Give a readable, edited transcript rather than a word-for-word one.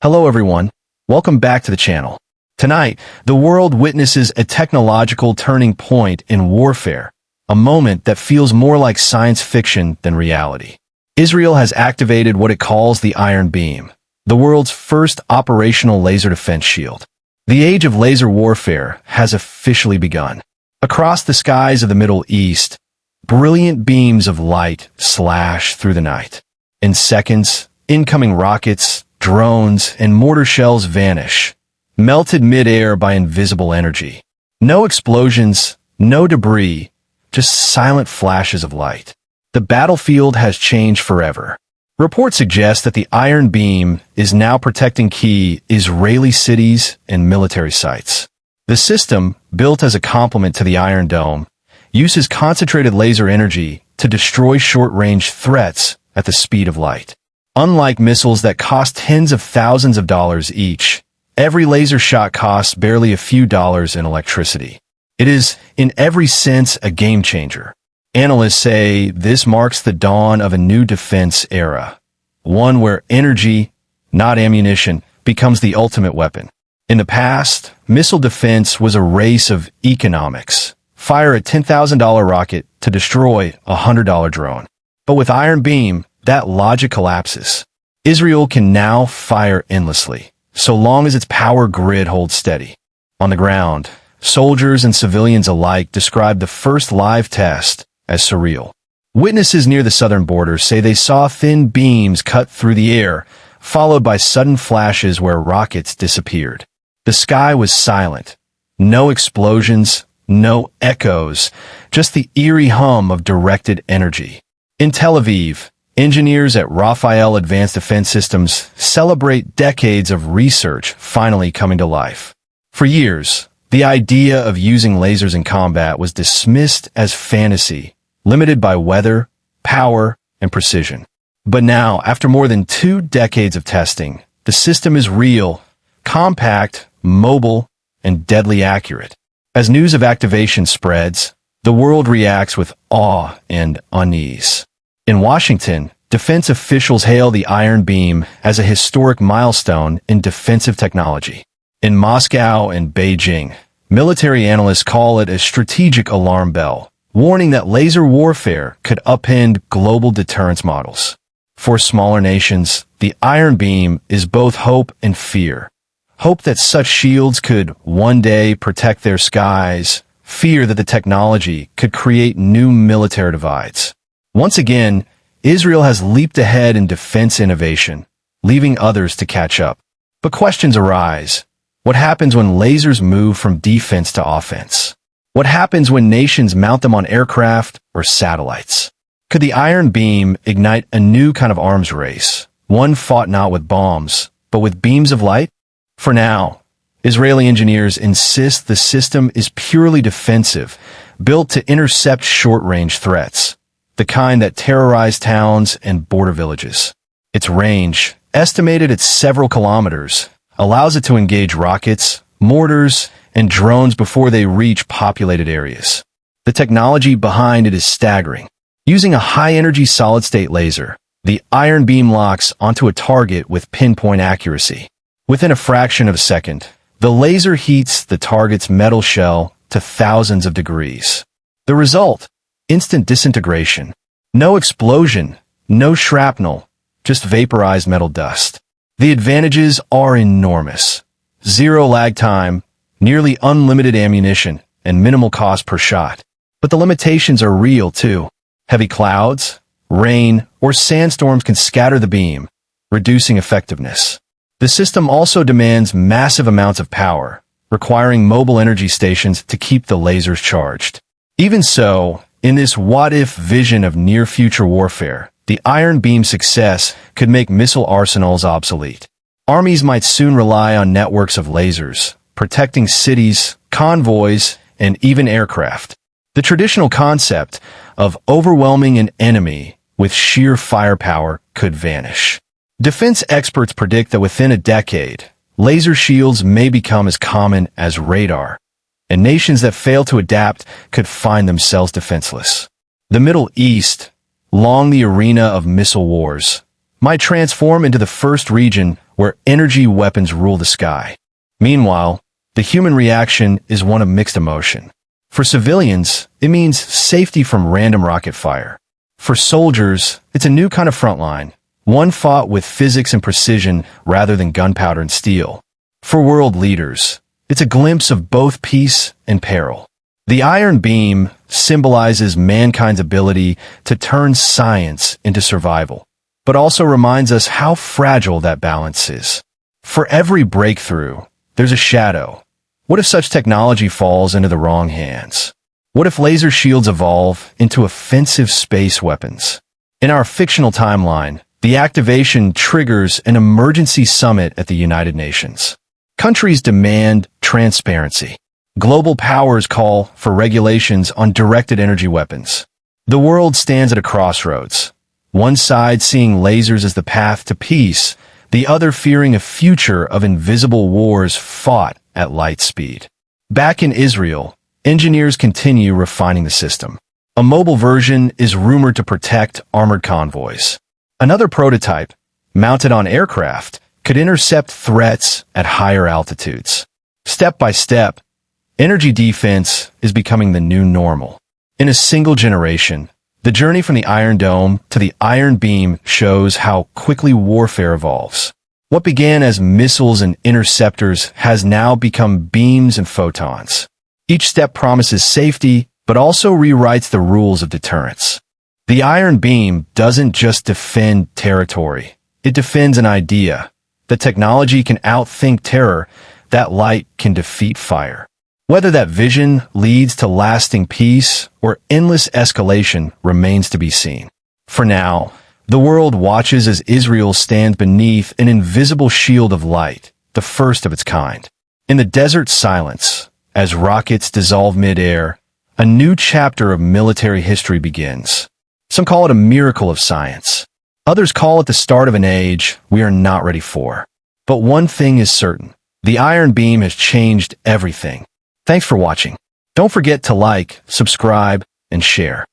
Hello everyone, welcome back to the channel. Tonight, the world witnesses a technological turning point in warfare, a moment that feels more like science fiction than reality. Israel has activated what it calls the Iron Beam, the world's first operational laser defense shield. The age of laser warfare has officially begun. Across the skies of the Middle East, brilliant beams of light slash through the night. In seconds, incoming rockets, drones, and mortar shells vanish, melted mid-air by invisible energy. No explosions, no debris, just silent flashes of light. The battlefield has changed forever. Reports suggest that the Iron Beam is now protecting key Israeli cities and military sites. The system, built as a complement to the Iron Dome, uses concentrated laser energy to destroy short-range threats at the speed of light. Unlike missiles that cost tens of thousands of dollars each, every laser shot costs barely a few dollars in electricity. It is, in every sense, a game changer. Analysts say this marks the dawn of a new defense era, one where energy, not ammunition, becomes the ultimate weapon. In the past, missile defense was a race of economics. Fire a $10,000 rocket to destroy a $100 drone. But with Iron Beam, that logic collapses. Israel can now fire endlessly, so long as its power grid holds steady. On the ground, soldiers and civilians alike describe the first live test as surreal. Witnesses near the southern border say they saw thin beams cut through the air, followed by sudden flashes where rockets disappeared. The sky was silent. No explosions, no echoes, just the eerie hum of directed energy. In Tel Aviv, engineers at Rafael Advanced Defense Systems celebrate decades of research finally coming to life. For years, the idea of using lasers in combat was dismissed as fantasy, limited by weather, power, and precision. But now, after more than 2 decades of testing, the system is real, compact, mobile, and deadly accurate. As news of activation spreads, the world reacts with awe and unease. In Washington, defense officials hail the Iron Beam as a historic milestone in defensive technology. In Moscow and Beijing, military analysts call it a strategic alarm bell, warning that laser warfare could upend global deterrence models. For smaller nations, the Iron Beam is both hope and fear. Hope that such shields could one day protect their skies, fear that the technology could create new military divides. Once again, Israel has leaped ahead in defense innovation, leaving others to catch up. But questions arise. What happens when lasers move from defense to offense? What happens when nations mount them on aircraft or satellites? Could the Iron Beam ignite a new kind of arms race, one fought not with bombs, but with beams of light? For now, Israeli engineers insist the system is purely defensive, built to intercept short-range threats, the kind that terrorize towns and border villages. Its range, estimated at several kilometers, allows it to engage rockets, mortars, and drones before they reach populated areas. The technology behind it is staggering. Using a high-energy solid-state laser, the Iron Beam locks onto a target with pinpoint accuracy. Within a fraction of a second, the laser heats the target's metal shell to thousands of degrees. The result? Instant disintegration. No explosion, no shrapnel, just vaporized metal dust. The advantages are enormous. Zero lag time, nearly unlimited ammunition, and minimal cost per shot. But the limitations are real too. Heavy clouds, rain, or sandstorms can scatter the beam, reducing effectiveness. The system also demands massive amounts of power, requiring mobile energy stations to keep the lasers charged. Even so, in this what-if vision of near-future warfare, the Iron Beam's success could make missile arsenals obsolete. Armies might soon rely on networks of lasers, protecting cities, convoys, and even aircraft. The traditional concept of overwhelming an enemy with sheer firepower could vanish. Defense experts predict that within a decade, laser shields may become as common as radar, and nations that fail to adapt could find themselves defenseless. The Middle East, long the arena of missile wars, might transform into the first region where energy weapons rule the sky. Meanwhile, the human reaction is one of mixed emotion. For civilians, it means safety from random rocket fire. For soldiers, it's a new kind of frontline, one fought with physics and precision rather than gunpowder and steel. For world leaders, it's a glimpse of both peace and peril. The Iron Beam symbolizes mankind's ability to turn science into survival, but also reminds us how fragile that balance is. For every breakthrough, there's a shadow. What if such technology falls into the wrong hands? What if laser shields evolve into offensive space weapons? In our fictional timeline, the activation triggers an emergency summit at the United Nations. Countries demand transparency. Global powers call for regulations on directed energy weapons. The world stands at a crossroads. One side seeing lasers as the path to peace, the other fearing a future of invisible wars fought at light speed. Back in Israel, engineers continue refining the system. A mobile version is rumored to protect armored convoys. Another prototype, mounted on aircraft, could intercept threats at higher altitudes. Step by step, energy defense is becoming the new normal. In a single generation, the journey from the Iron Dome to the Iron Beam shows how quickly warfare evolves. What began as missiles and interceptors has now become beams and photons. Each step promises safety, but also rewrites the rules of deterrence. The Iron Beam doesn't just defend territory. It defends an idea. That technology can outthink terror, that light can defeat fire. Whether that vision leads to lasting peace or endless escalation remains to be seen. For now, the world watches as Israel stands beneath an invisible shield of light, the first of its kind. In the desert silence, as rockets dissolve mid-air, a new chapter of military history begins. Some call it a miracle of science. Others call it the start of an age we are not ready for. But one thing is certain. The Iron Beam has changed everything. Thanks for watching. Don't forget to like, subscribe, and share.